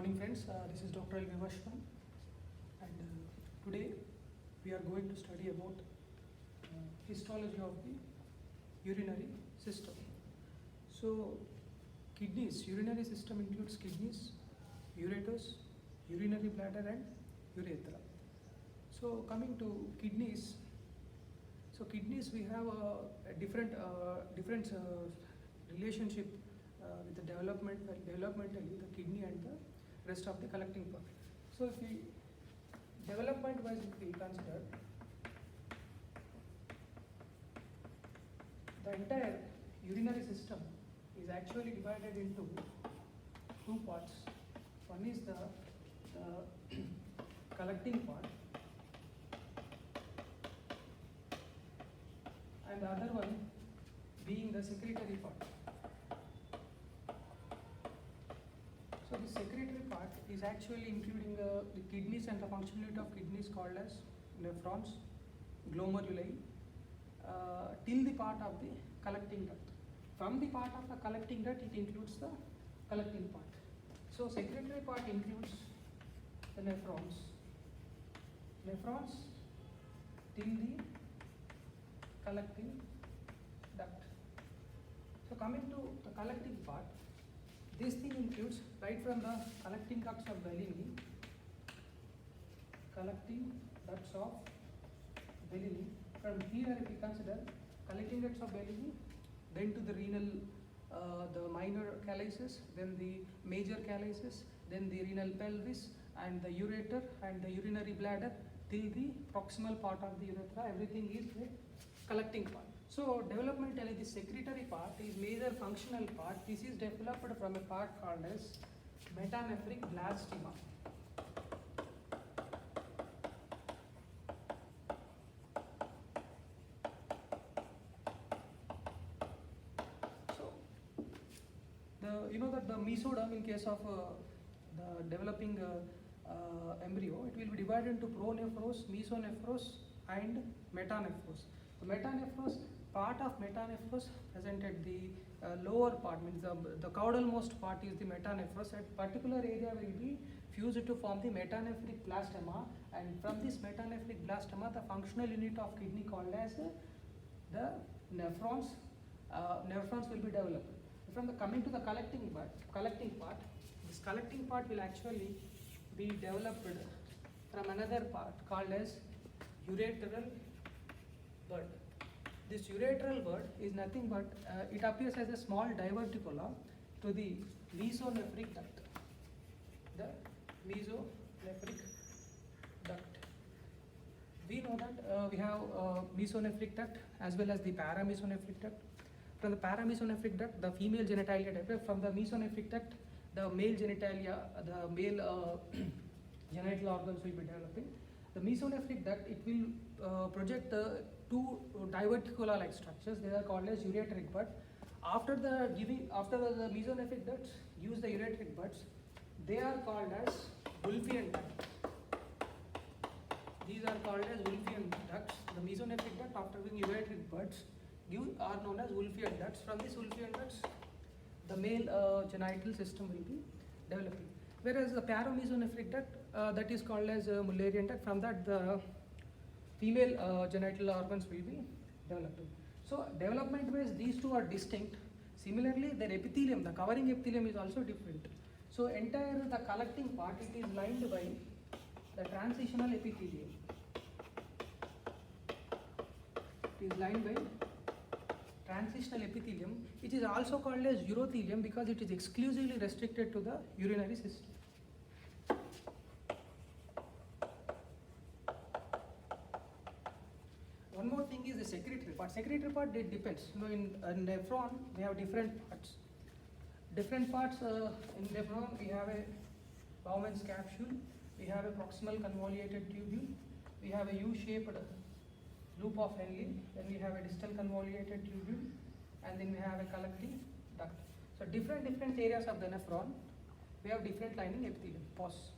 morning friends, this is Dr. L. Vivashwan and today we are going to study about histology of the urinary system. So kidneys, urinary system includes kidneys, ureters, urinary bladder and urethra. So coming to kidneys, we have a different relationship with the developmentally the kidney and the rest of the collecting part. So if we development wise if we consider the entire urinary system is actually divided into two parts. One is the collecting part and the other one being the secretory part. So the secretory part is actually including the kidneys and the functionality of kidneys called as nephrons, glomeruli, till the part of the collecting duct. From the part of the collecting duct, it includes the collecting part. So secretory part includes the nephrons till the collecting duct. So coming to the collecting part, this thing includes right from the collecting ducts of Bellini, from here if we consider collecting ducts of Bellini, then to the renal, the minor calyces, then the major calyces, then the renal pelvis and the ureter and the urinary bladder till the proximal part of the urethra, everything is the collecting part. So developmentally the secretory part is major functional part. This is developed from a part called as metanephric blastema. So you know that the mesoderm in case of the developing embryo, it will be divided into pronephros, mesonephros and metanephros. The metanephros, part of metanephros present at the lower part, means the caudalmost part is the metanephros. At particular area will be fused to form the metanephric blastema, and from this metanephric blastema the functional unit of kidney called as the nephrons will be developed. From the coming to the collecting part, this collecting part will actually be developed from another part called as ureteral bud. This ureteral bud is nothing but it appears as a small diverticula to the mesonephric duct. The mesonephric duct. We know that we have mesonephric duct as well as the paramesonephric duct. From the paramesonephric duct, the female genitalia develop. From the mesonephric duct, the male genitalia, the male genital organs will be developing. The mesonephric duct, it will project the two diverticula like structures. They are called as ureteric bud. After the mesonephric ducts use the ureteric buds, they are called as Wolffian ducts. These are called as Wolffian ducts. The mesonephric duct after being ureteric buds are known as Wolffian ducts. From these Wolffian ducts, the male genital system will be developing. Whereas the paramesonephric duct, that is called as Mullerian duct. From that, the female genital organs will be developing. So development wise, these two are distinct. Similarly, their epithelium, the covering epithelium is also different. So entire the collecting part, it is lined by the transitional epithelium. It is lined by transitional epithelium, which is also called as urothelium because it is exclusively restricted to the urinary system. One more thing is the secretory part. Secretory part, it depends. You know, in a nephron we have different parts. Different parts in nephron we have a Bowman's capsule, we have a proximal convoluted tubule, we have a U-shaped loop of Henle, then we have a distal convoluted tubule, and then we have a collecting duct. So different areas of the nephron, we have different lining epithelium. Pause.